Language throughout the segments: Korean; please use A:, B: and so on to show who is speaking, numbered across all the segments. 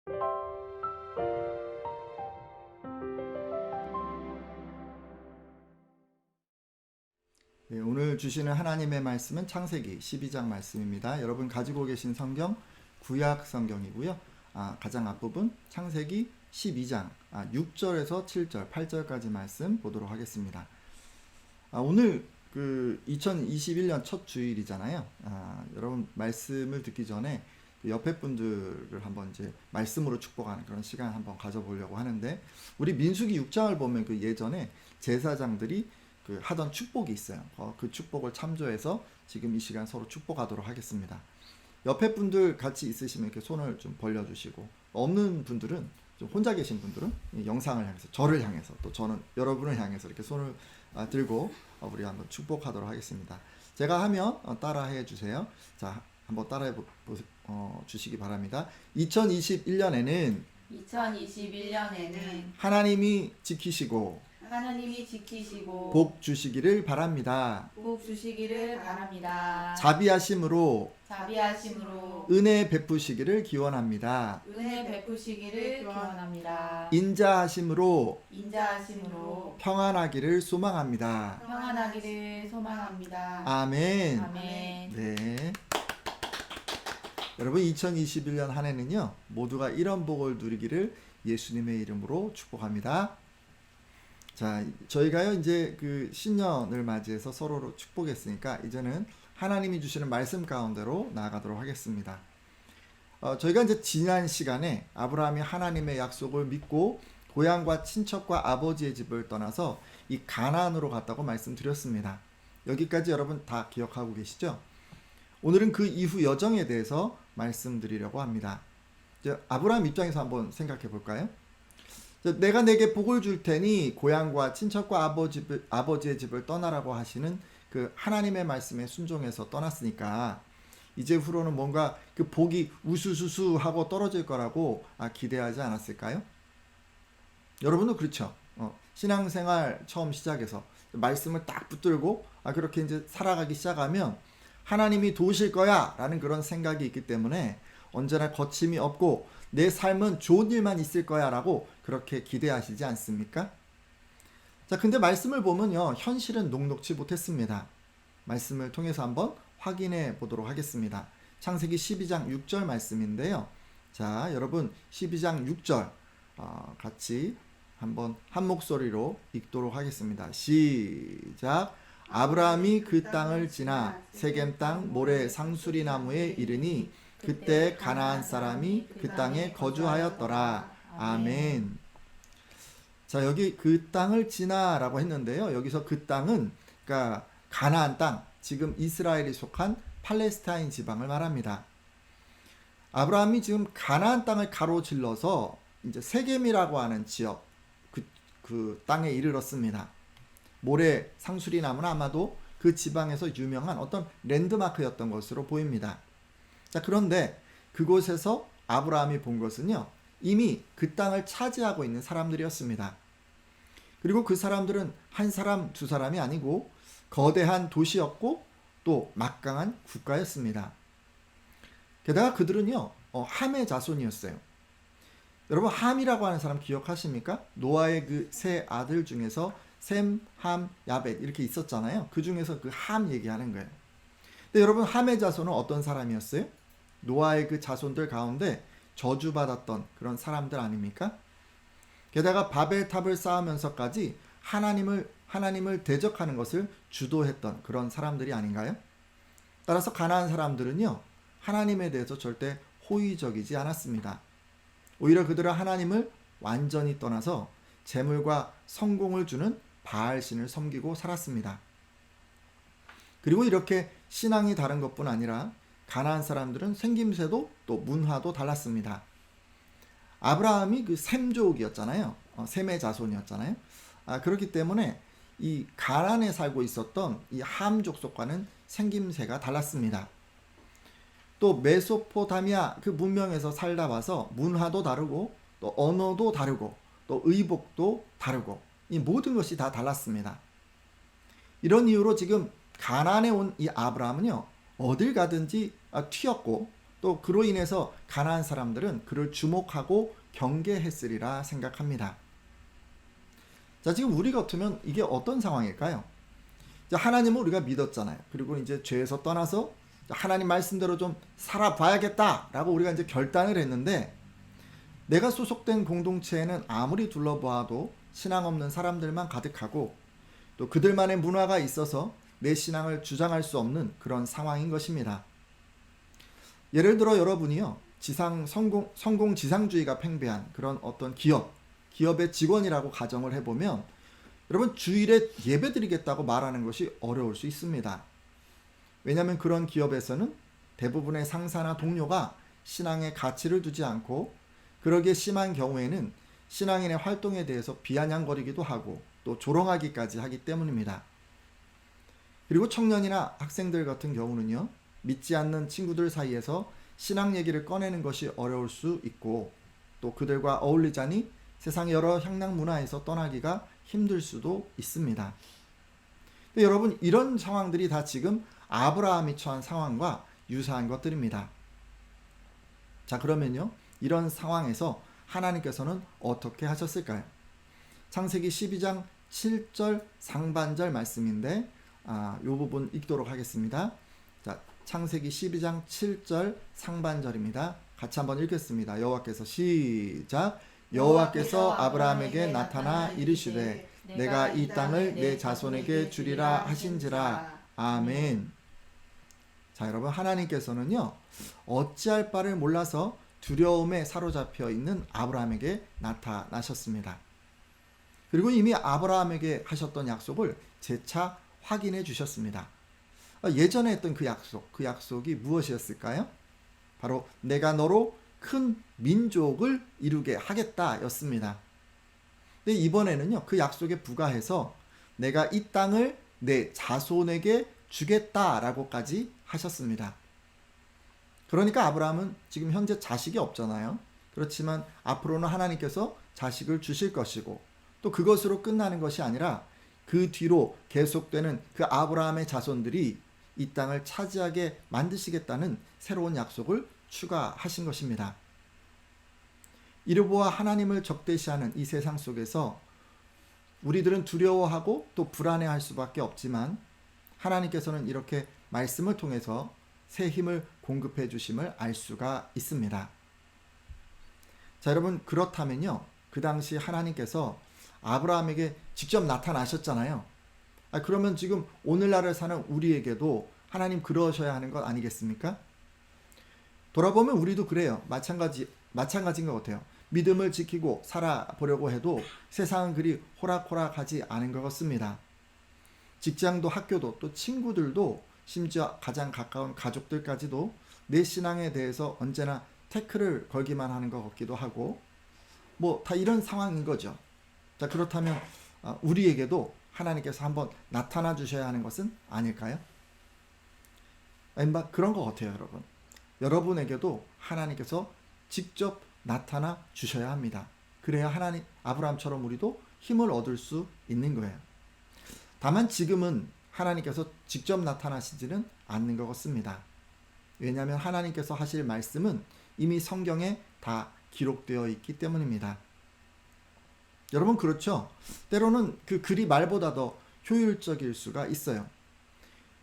A: 네, 오늘 주시는 하나님의 말씀은 창세기 12장 말씀입니다. 여러분 가지고 계신 성경 구약 성경이고요. 가장 앞부분 창세기 12장 6절에서 7절, 8절까지 말씀 보도록 하겠습니다. 오늘 2021년 첫 주일이잖아요. 여러분 말씀을 듣기 전에 옆에 분들을 한번 이제 말씀으로 축복하는 그런 시간 한번 가져보려고 하는데, 우리 민수기 6장을 보면 그 예전에 제사장들이 하던 축복이 있어요. 그 축복을 참조해서 지금 이 시간 서로 축복하도록 하겠습니다. 옆에 분들 같이 있으시면 이렇게 손을 좀 벌려주시고, 없는 분들은, 좀 혼자 계신 분들은 이 영상을 향해서, 저를 향해서, 또 저는 여러분을 향해서 이렇게 손을 들고 우리 한번 축복하도록 하겠습니다. 제가 하면 따라해 주세요. 자, 한번 따라해 주시기 바랍니다. 2021년에는 하나님이 지키시고 복 주시기를 바랍니다. 자비하심으로 은혜 베푸시기를 기원합니다. 인자하심으로 평안하기를 소망합니다. 아멘. 네. 여러분, 2021년 한 해는요, 모두가 이런 복을 누리기를 예수님의 이름으로 축복합니다. 자, 저희가요 이제 신년을 맞이해서 서로로 축복했으니까 이제는 하나님이 주시는 말씀 가운데로 나아가도록 하겠습니다. 저희가 이제 지난 시간에 아브라함이 하나님의 약속을 믿고 고향과 친척과 아버지의 집을 떠나서 이 가나안으로 갔다고 말씀드렸습니다. 여기까지 여러분 다 기억하고 계시죠? 오늘은 그 이후 여정에 대해서 말씀드리려고 합니다. 이제 아브라함 입장에서 한번 생각해 볼까요? 내가 내게 복을 줄 테니 고향과 친척과 아버지의 집을 떠나라고 하시는 그 하나님의 말씀에 순종해서 떠났으니까 이제 후로는 뭔가 그 복이 우수수수 하고 떨어질 거라고 기대하지 않았을까요? 여러분도 그렇죠? 신앙생활 처음 시작해서 말씀을 딱 붙들고 그렇게 이제 살아가기 시작하면 하나님이 도우실 거야 라는 그런 생각이 있기 때문에 언제나 거침이 없고 내 삶은 좋은 일만 있을 거야 라고 그렇게 기대하시지 않습니까? 자, 근데 말씀을 보면요, 현실은 녹록지 못했습니다. 말씀을 통해서 한번 확인해 보도록 하겠습니다. 창세기 12장 6절 말씀인데요. 자, 여러분 12장 6절 같이 한번 한 목소리로 읽도록 하겠습니다. 시작. 아브라함이 그 땅을 지나 세겜 땅 모레 상수리 나무에 이르니 그때 가나안 사람이 그 땅에 거주하였더라. 아멘. 자, 여기 그 땅을 지나라고 했는데요. 여기서 그 땅은 그러니까 가나안 땅, 지금 이스라엘이 속한 팔레스타인 지방을 말합니다. 아브라함이 지금 가나안 땅을 가로질러서 이제 세겜이라고 하는 지역, 그 땅에 이르렀습니다. 모래 상수리 나무는 아마도 그 지방에서 유명한 어떤 랜드마크였던 것으로 보입니다. 자, 그런데 그곳에서 아브라함이 본 것은요, 이미 그 땅을 차지하고 있는 사람들이었습니다. 그리고 그 사람들은 한 사람, 두 사람이 아니고 거대한 도시였고 또 막강한 국가였습니다. 게다가 그들은요, 함의 자손이었어요. 여러분, 함이라고 하는 사람 기억하십니까? 노아의 그 세 아들 중에서 셈, 함, 야벳 이렇게 있었잖아요. 그 중에서 그 함 얘기하는 거예요. 근데 여러분, 함의 자손은 어떤 사람이었어요? 노아의 그 자손들 가운데 저주받았던 그런 사람들 아닙니까? 게다가 바벨탑을 쌓으면서까지 하나님을 대적하는 것을 주도했던 그런 사람들이 아닌가요? 따라서 가나안 사람들은요, 하나님에 대해서 절대 호의적이지 않았습니다. 오히려 그들은 하나님을 완전히 떠나서 재물과 성공을 주는 바알신을 섬기고 살았습니다. 그리고 이렇게 신앙이 다른 것뿐 아니라 가나안 사람들은 생김새도 또 문화도 달랐습니다. 아브라함이 그 셈족이었잖아요. 셈의 자손이었잖아요. 그렇기 때문에 이 가나안에 살고 있었던 이 함 족속과는 생김새가 달랐습니다. 또 메소포타미아 그 문명에서 살다 와서 문화도 다르고 또 언어도 다르고 또 의복도 다르고 이 모든 것이 다 달랐습니다. 이런 이유로 지금 가나안에 온 이 아브라함은요, 어딜 가든지 튀었고 또 그로 인해서 가나안 사람들은 그를 주목하고 경계했으리라 생각합니다. 자, 지금 우리 같으면 이게 어떤 상황일까요? 하나님을 우리가 믿었잖아요. 그리고 이제 죄에서 떠나서 하나님 말씀대로 좀 살아봐야겠다라고 우리가 이제 결단을 했는데, 내가 소속된 공동체에는 아무리 둘러보아도 신앙 없는 사람들만 가득하고 또 그들만의 문화가 있어서 내 신앙을 주장할 수 없는 그런 상황인 것입니다. 예를 들어 여러분이요, 성공 지상주의가 팽배한 그런 어떤 기업의 직원이라고 가정을 해보면, 여러분 주일에 예배드리겠다고 말하는 것이 어려울 수 있습니다. 왜냐하면 그런 기업에서는 대부분의 상사나 동료가 신앙에 가치를 두지 않고, 그러기에 심한 경우에는 신앙인의 활동에 대해서 비아냥거리기도 하고 또 조롱하기까지 하기 때문입니다. 그리고 청년이나 학생들 같은 경우는요, 믿지 않는 친구들 사이에서 신앙 얘기를 꺼내는 것이 어려울 수 있고, 또 그들과 어울리자니 세상의 여러 향락 문화에서 떠나기가 힘들 수도 있습니다. 근데 여러분, 이런 상황들이 다 지금 아브라함이 처한 상황과 유사한 것들입니다. 자, 그러면요, 이런 상황에서 하나님께서는 어떻게 하셨을까요? 창세기 12장 7절 상반절 말씀인데, 이 부분 읽도록 하겠습니다. 자, 창세기 12장 7절 상반절입니다. 같이 한번 읽겠습니다. 여호와께서 시작. 여호와께서 아브라함에게 나타나 이르시되 내가 이 땅을 내 자손에게 주리라 하신지라. 아멘. 자, 여러분, 하나님께서는요, 어찌할 바를 몰라서 두려움에 사로잡혀 있는 아브라함에게 나타나셨습니다. 그리고 이미 아브라함에게 하셨던 약속을 재차 확인해 주셨습니다. 예전에 했던 그 약속이 무엇이었을까요? 바로 내가 너로 큰 민족을 이루게 하겠다 였습니다. 근데 이번에는요, 그 약속에 부과해서 내가 이 땅을 내 자손에게 주겠다라고까지 하셨습니다. 그러니까 아브라함은 지금 현재 자식이 없잖아요. 그렇지만 앞으로는 하나님께서 자식을 주실 것이고, 또 그것으로 끝나는 것이 아니라 그 뒤로 계속되는 그 아브라함의 자손들이 이 땅을 차지하게 만드시겠다는 새로운 약속을 추가하신 것입니다. 이를 보아 하나님을 적대시하는 이 세상 속에서 우리들은 두려워하고 또 불안해할 수밖에 없지만, 하나님께서는 이렇게 말씀을 통해서 새 힘을 공급해 주심을 알 수가 있습니다. 자, 여러분, 그렇다면요, 그 당시 하나님께서 아브라함에게 직접 나타나셨잖아요. 그러면 지금 오늘날을 사는 우리에게도 하나님 그러셔야 하는 것 아니겠습니까? 돌아보면 우리도 그래요. 마찬가지인 것 같아요. 믿음을 지키고 살아보려고 해도 세상은 그리 호락호락하지 않은 것 같습니다. 직장도 학교도 또 친구들도 심지어 가장 가까운 가족들까지도 내 신앙에 대해서 언제나 태클을 걸기만 하는 것 같기도 하고, 뭐 다 이런 상황인 거죠. 자, 그렇다면 우리에게도 하나님께서 한번 나타나 주셔야 하는 것은 아닐까요? 그런 것 같아요, 여러분. 여러분에게도 하나님께서 직접 나타나 주셔야 합니다. 그래야 아브라함처럼 우리도 힘을 얻을 수 있는 거예요. 다만 지금은 하나님께서 직접 나타나시지는 않는 것 같습니다. 왜냐하면 하나님께서 하실 말씀은 이미 성경에 다 기록되어 있기 때문입니다. 여러분, 그렇죠? 때로는 그 글이 말보다 더 효율적일 수가 있어요.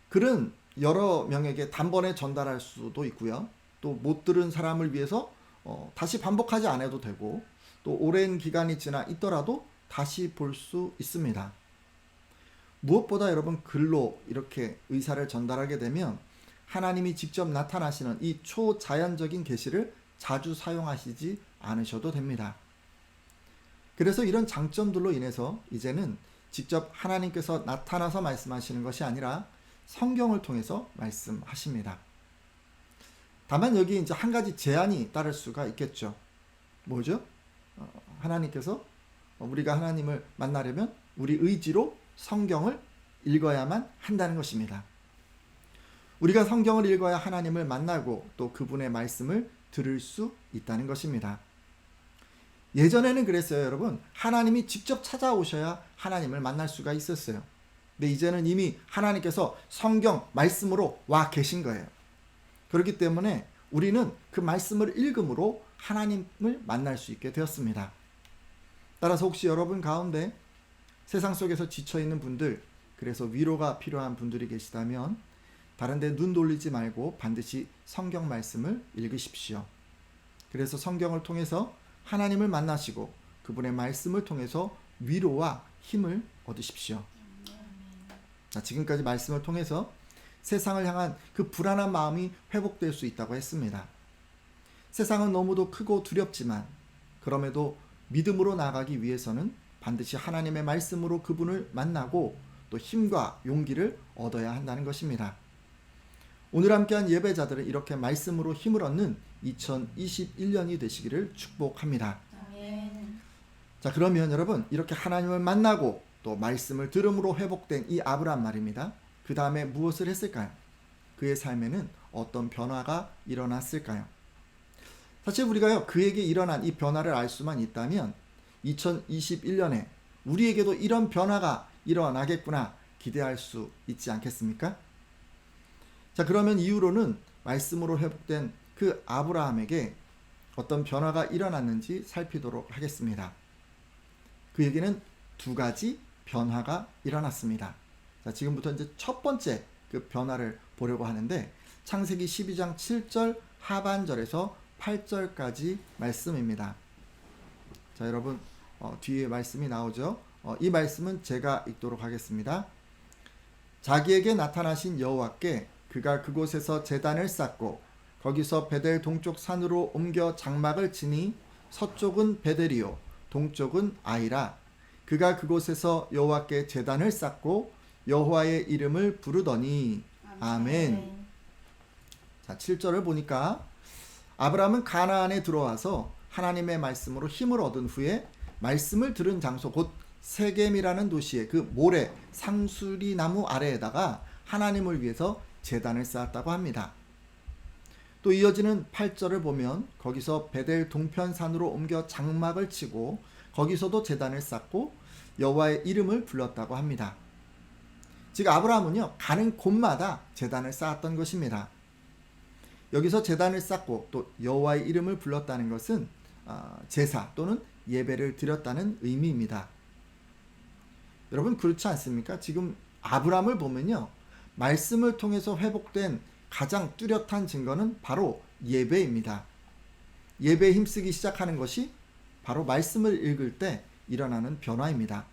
A: 글은 여러 명에게 단번에 전달할 수도 있고요. 또 못 들은 사람을 위해서 다시 반복하지 않아도 되고, 또 오랜 기간이 지나 있더라도 다시 볼 수 있습니다. 무엇보다 여러분, 글로 이렇게 의사를 전달하게 되면 하나님이 직접 나타나시는 이 초자연적인 계시를 자주 사용하시지 않으셔도 됩니다. 그래서 이런 장점들로 인해서 이제는 직접 하나님께서 나타나서 말씀하시는 것이 아니라 성경을 통해서 말씀하십니다. 다만 여기 이제 한 가지 제한이 따를 수가 있겠죠. 뭐죠? 하나님께서 우리가 하나님을 만나려면 우리 의지로 성경을 읽어야만 한다는 것입니다. 우리가 성경을 읽어야 하나님을 만나고 또 그분의 말씀을 들을 수 있다는 것입니다. 예전에는 그랬어요, 여러분. 하나님이 직접 찾아오셔야 하나님을 만날 수가 있었어요. 근데 이제는 이미 하나님께서 성경 말씀으로 와 계신 거예요. 그렇기 때문에 우리는 그 말씀을 읽음으로 하나님을 만날 수 있게 되었습니다. 따라서 혹시 여러분 가운데 세상 속에서 지쳐있는 분들, 그래서 위로가 필요한 분들이 계시다면 다른 데 눈 돌리지 말고 반드시 성경 말씀을 읽으십시오. 그래서 성경을 통해서 하나님을 만나시고 그분의 말씀을 통해서 위로와 힘을 얻으십시오. 자, 지금까지 말씀을 통해서 세상을 향한 그 불안한 마음이 회복될 수 있다고 했습니다. 세상은 너무도 크고 두렵지만 그럼에도 믿음으로 나아가기 위해서는 반드시 하나님의 말씀으로 그분을 만나고 또 힘과 용기를 얻어야 한다는 것입니다. 오늘 함께한 예배자들은 이렇게 말씀으로 힘을 얻는 2021년이 되시기를 축복합니다.
B: 아멘.
A: 자, 그러면 여러분 이렇게 하나님을 만나고 또 말씀을 들음으로 회복된 이 아브라함 말입니다. 그 다음에 무엇을 했을까요? 그의 삶에는 어떤 변화가 일어났을까요? 사실 우리가요, 그에게 일어난 이 변화를 알 수만 있다면 2021년에 우리에게도 이런 변화가 일어나겠구나 기대할 수 있지 않겠습니까? 자, 그러면 이후로는 말씀으로 회복된 그 아브라함에게 어떤 변화가 일어났는지 살피도록 하겠습니다. 그에게는 두 가지 변화가 일어났습니다. 자, 지금부터 이제 첫 번째 그 변화를 보려고 하는데 창세기 12장 7절 하반절에서 8절까지 말씀입니다. 자, 여러분 뒤에 말씀이 나오죠. 이 말씀은 제가 읽도록 하겠습니다. 자기에게 나타나신 여호와께 그가 그곳에서 제단을 쌓고 거기서 베델 동쪽 산으로 옮겨 장막을 치니 서쪽은 베델이요 동쪽은 아이라. 그가 그곳에서 여호와께 제단을 쌓고 여호와의 이름을 부르더니 아멘. 자, 7절을 보니까 아브라함은 가나안에 들어와서 하나님의 말씀으로 힘을 얻은 후에 말씀을 들은 장소 곧 세겜이라는 도시의 그 모래 상수리 나무 아래에다가 하나님을 위해서 제단을 쌓았다고 합니다. 또 이어지는 8절을 보면 거기서 베델 동편산으로 옮겨 장막을 치고 거기서도 제단을 쌓고 여호와의 이름을 불렀다고 합니다. 즉 아브라함은요, 가는 곳마다 제단을 쌓았던 것입니다. 여기서 제단을 쌓고 또 여호와의 이름을 불렀다는 것은 제사 또는 예배를 드렸다는 의미입니다. 여러분 그렇지 않습니까? 지금 아브라함을 보면요, 말씀을 통해서 회복된 가장 뚜렷한 증거는 바로 예배입니다. 예배에 힘쓰기 시작하는 것이 바로 말씀을 읽을 때 일어나는 변화입니다.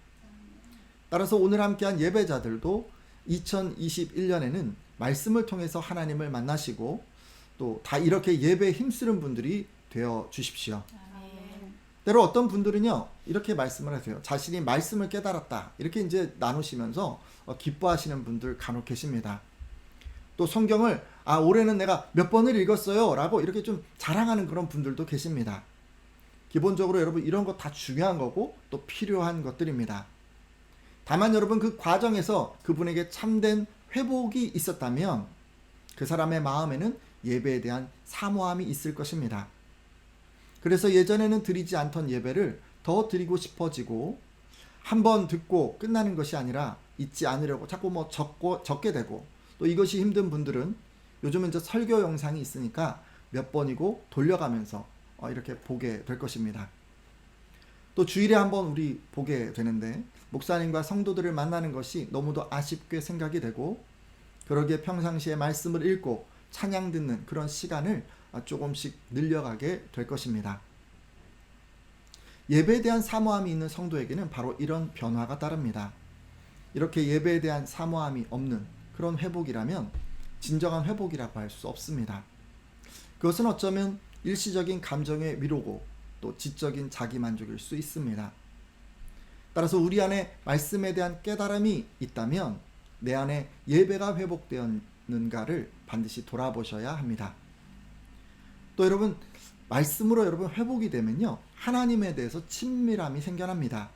A: 따라서 오늘 함께한 예배자들도 2021년에는 말씀을 통해서 하나님을 만나시고 또 다 이렇게 예배에 힘쓰는 분들이 되어 주십시오.
B: 아멘.
A: 때로 어떤 분들은요, 이렇게 말씀을 하세요. 자신이 말씀을 깨달았다. 이렇게 이제 나누시면서 기뻐하시는 분들 간혹 계십니다. 또 성경을 올해는 내가 몇 번을 읽었어요 라고 이렇게 좀 자랑하는 그런 분들도 계십니다. 기본적으로 여러분 이런 거 다 중요한 거고 또 필요한 것들입니다. 다만 여러분 그 과정에서 그분에게 참된 회복이 있었다면 그 사람의 마음에는 예배에 대한 사모함이 있을 것입니다. 그래서 예전에는 드리지 않던 예배를 더 드리고 싶어지고 한 번 듣고 끝나는 것이 아니라 잊지 않으려고 자꾸 적게 되고 또 이것이 힘든 분들은 요즘은 이제 설교 영상이 있으니까 몇 번이고 돌려가면서 이렇게 보게 될 것입니다. 또 주일에 한번 우리 보게 되는데 목사님과 성도들을 만나는 것이 너무도 아쉽게 생각이 되고 그러기에 평상시에 말씀을 읽고 찬양 듣는 그런 시간을 조금씩 늘려가게 될 것입니다. 예배에 대한 사모함이 있는 성도에게는 바로 이런 변화가 따릅니다. 이렇게 예배에 대한 사모함이 없는 그런 회복이라면 진정한 회복이라고 할 수 없습니다. 그것은 어쩌면 일시적인 감정의 위로고 또 지적인 자기만족일 수 있습니다. 따라서 우리 안에 말씀에 대한 깨달음이 있다면 내 안에 예배가 회복되었는가를 반드시 돌아보셔야 합니다. 또 여러분 말씀으로 여러분 회복이 되면요, 하나님에 대해서 친밀함이 생겨납니다.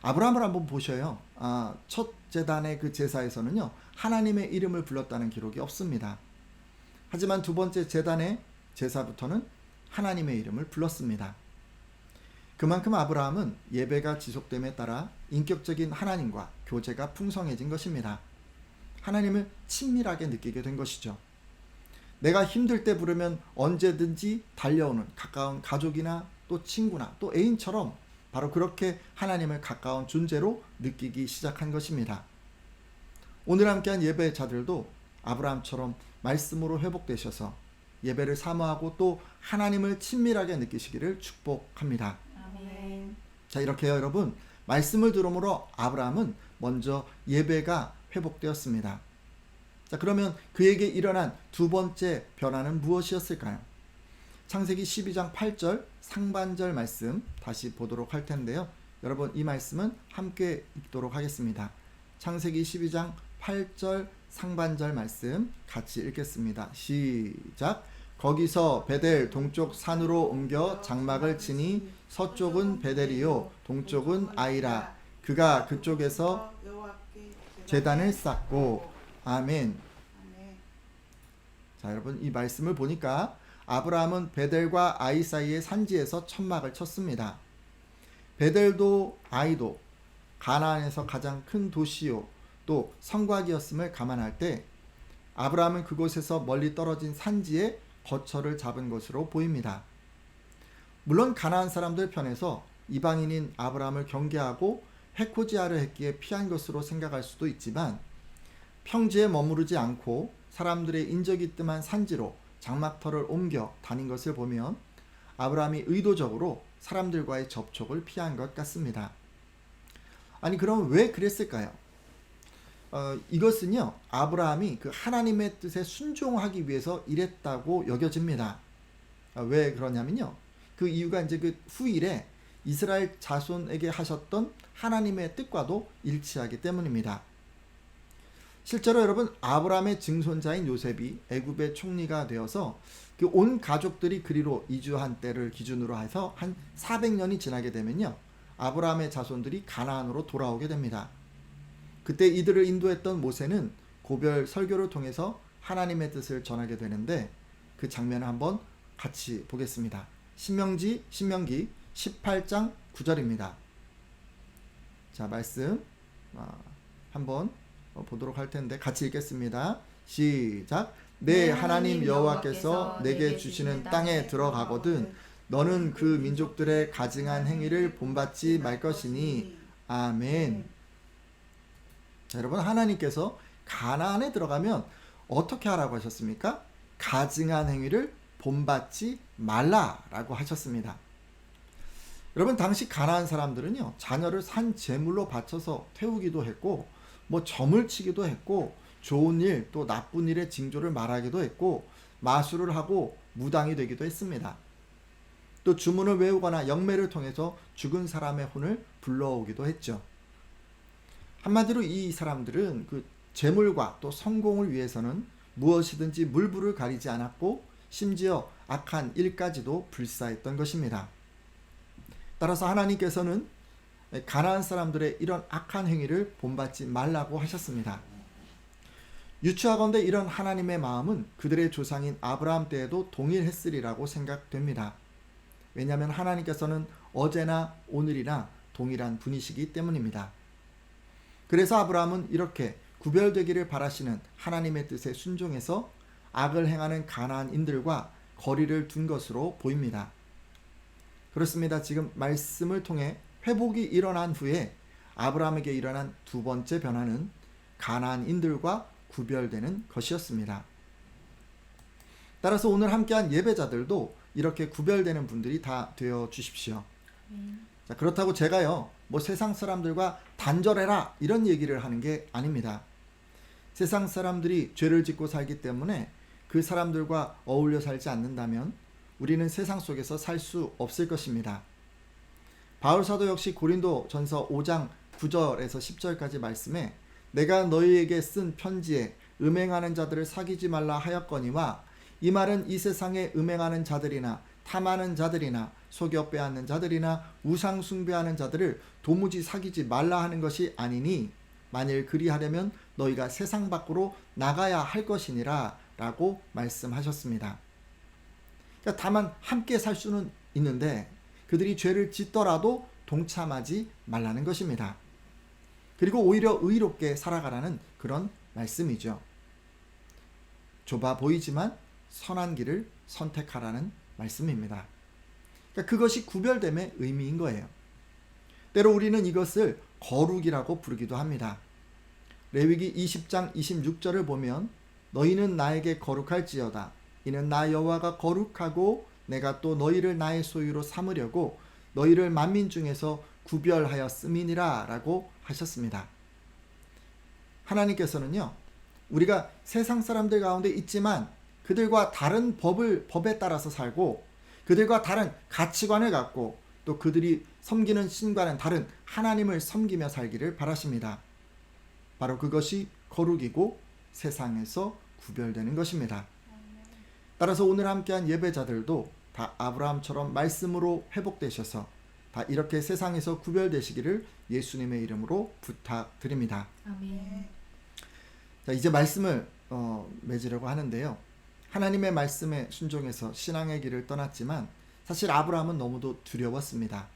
A: 아브라함을 한번 보셔요. 첫 제단의 그 제사에서는요, 하나님의 이름을 불렀다는 기록이 없습니다. 하지만 두 번째 제단의 제사부터는 하나님의 이름을 불렀습니다. 그만큼 아브라함은 예배가 지속됨에 따라 인격적인 하나님과 교제가 풍성해진 것입니다. 하나님을 친밀하게 느끼게 된 것이죠. 내가 힘들 때 부르면 언제든지 달려오는 가까운 가족이나 또 친구나 또 애인처럼 바로 그렇게 하나님을 가까운 존재로 느끼기 시작한 것입니다. 오늘 함께한 예배자들도 아브라함처럼 말씀으로 회복되셔서 예배를 사모하고 또 하나님을 친밀하게 느끼시기를 축복합니다.
B: 아멘.
A: 자, 이렇게요, 여러분. 말씀을 들음으로 아브라함은 먼저 예배가 회복되었습니다. 자, 그러면 그에게 일어난 두 번째 변화는 무엇이었을까요? 창세기 12장 8절 상반절 말씀 다시 보도록 할 텐데요. 여러분, 이 말씀은 함께 읽도록 하겠습니다. 창세기 12장 8절 상반절 말씀 같이 읽겠습니다. 시작. 거기서 베델 동쪽 산으로 옮겨 장막을 치니 서쪽은 베델이요 동쪽은 아이라. 그가 그쪽에서 제단을 쌓고. 아멘. 자, 여러분, 이 말씀을 보니까 아브라함은 베델과 아이 사이의 산지에서 천막을 쳤습니다. 베델도 아이도 가나안에서 가장 큰 도시요 또 성곽이었음을 감안할 때 아브라함은 그곳에서 멀리 떨어진 산지에 거처를 잡은 것으로 보입니다. 물론 가나안 사람들 편에서 이방인인 아브라함을 경계하고 해코지하려 했기에 피한 것으로 생각할 수도 있지만 평지에 머무르지 않고 사람들의 인적이 뜸한 산지로 장막터를 옮겨 다닌 것을 보면 아브라함이 의도적으로 사람들과의 접촉을 피한 것 같습니다. 아니, 그럼 왜 그랬을까요? 이것은요, 아브라함이 그 하나님의 뜻에 순종하기 위해서 이랬다고 여겨집니다. 왜 그러냐면요, 그 이유가 이제 그 후일에 이스라엘 자손에게 하셨던 하나님의 뜻과도 일치하기 때문입니다. 실제로 여러분, 아브라함의 증손자인 요셉이 애굽의 총리가 되어서 그 온 가족들이 그리로 이주한 때를 기준으로 해서 한 400년이 지나게 되면요, 아브라함의 자손들이 가나안으로 돌아오게 됩니다. 그때 이들을 인도했던 모세는 고별 설교를 통해서 하나님의 뜻을 전하게 되는데 그 장면을 한번 같이 보겠습니다. 신명기 18장 9절입니다. 자, 말씀 한번 보도록 할 텐데 같이 읽겠습니다. 시작. 내 하나님 여호와께서 내게 주시는 땅에 들어가거든 너는 그 민족들의 가증한 행위를 본받지 말 것이니. 아멘. 자, 여러분, 하나님께서 가나안에 들어가면 어떻게 하라고 하셨습니까? 가증한 행위를 본받지 말라라고 하셨습니다. 여러분, 당시 가나안 사람들은요, 자녀를 산 제물로 바쳐서 태우기도 했고 뭐 점을 치기도 했고 좋은 일 또 나쁜 일의 징조를 말하기도 했고 마술을 하고 무당이 되기도 했습니다. 또 주문을 외우거나 영매를 통해서 죽은 사람의 혼을 불러오기도 했죠. 한마디로 이 사람들은 그 재물과 또 성공을 위해서는 무엇이든지 물불을 가리지 않았고 심지어 악한 일까지도 불사했던 것입니다. 따라서 하나님께서는 가나안 사람들의 이런 악한 행위를 본받지 말라고 하셨습니다. 유추하건대 이런 하나님의 마음은 그들의 조상인 아브라함 때에도 동일했으리라고 생각됩니다. 왜냐하면 하나님께서는 어제나 오늘이나 동일한 분이시기 때문입니다. 그래서 아브라함은 이렇게 구별되기를 바라시는 하나님의 뜻에 순종해서 악을 행하는 가나안인들과 거리를 둔 것으로 보입니다. 그렇습니다. 지금 말씀을 통해 회복이 일어난 후에 아브라함에게 일어난 두 번째 변화는 가나안인들과 구별되는 것이었습니다. 따라서 오늘 함께한 예배자들도 이렇게 구별되는 분들이 다 되어 주십시오. 자, 그렇다고 제가요, 뭐 세상 사람들과 단절해라 이런 얘기를 하는 게 아닙니다. 세상 사람들이 죄를 짓고 살기 때문에 그 사람들과 어울려 살지 않는다면 우리는 세상 속에서 살 수 없을 것입니다. 바울 사도 역시 고린도 전서 5장 9절에서 10절까지 말씀에 내가 너희에게 쓴 편지에 음행하는 자들을 사귀지 말라 하였거니와 이 말은 이 세상에 음행하는 자들이나 탐하는 자들이나 속여 빼앗는 자들이나 우상 숭배하는 자들을 도무지 사귀지 말라 하는 것이 아니니 만일 그리하려면 너희가 세상 밖으로 나가야 할 것이니라 라고 말씀하셨습니다. 그러니까 다만 함께 살 수는 있는데 그들이 죄를 짓더라도 동참하지 말라는 것입니다. 그리고 오히려 의롭게 살아가라는 그런 말씀이죠. 좁아 보이지만 선한 길을 선택하라는 말씀입니다. 그러니까 그것이 구별됨의 의미인 거예요. 때로 우리는 이것을 거룩이라고 부르기도 합니다. 레위기 20장 26절을 보면 너희는 나에게 거룩할지어다. 이는 나 여호와가 거룩하고 내가 또 너희를 나의 소유로 삼으려고 너희를 만민 중에서 구별하였음이니라 라고 하셨습니다. 하나님께서는요, 우리가 세상 사람들 가운데 있지만 그들과 다른 법에 따라서 살고 그들과 다른 가치관을 갖고 또 그들이 섬기는 신과는 다른 하나님을 섬기며 살기를 바라십니다. 바로 그것이 거룩이고 세상에서 구별되는 것입니다. 따라서 오늘 함께한 예배자들도 다 아브라함처럼 말씀으로 회복되셔서 다 이렇게 세상에서 구별되시기를 예수님의 이름으로 부탁드립니다.
B: 아멘.
A: 자, 이제 말씀을 맺으려고 하는데요. 하나님의 말씀에 순종해서 신앙의 길을 떠났지만 사실 아브라함은 너무도 두려웠습니다.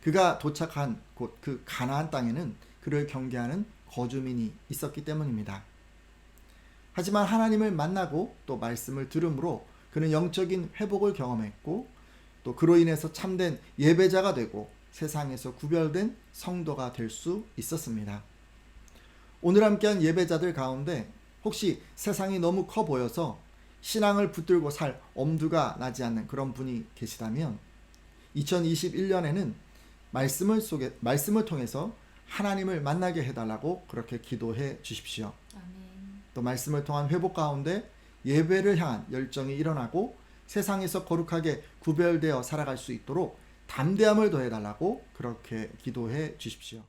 A: 그가 도착한 곳 그 가나안 땅에는 그를 경계하는 거주민이 있었기 때문입니다. 하지만 하나님을 만나고 또 말씀을 들음으로 그는 영적인 회복을 경험했고 또 그로 인해서 참된 예배자가 되고 세상에서 구별된 성도가 될 수 있었습니다. 오늘 함께한 예배자들 가운데 혹시 세상이 너무 커 보여서 신앙을 붙들고 살 엄두가 나지 않는 그런 분이 계시다면 2021년에는 말씀을 통해서 하나님을 만나게 해달라고 그렇게 기도해 주십시오.
B: 아멘.
A: 또 말씀을 통한 회복 가운데 예배를 향한 열정이 일어나고 세상에서 거룩하게 구별되어 살아갈 수 있도록 담대함을 더해달라고 그렇게 기도해 주십시오.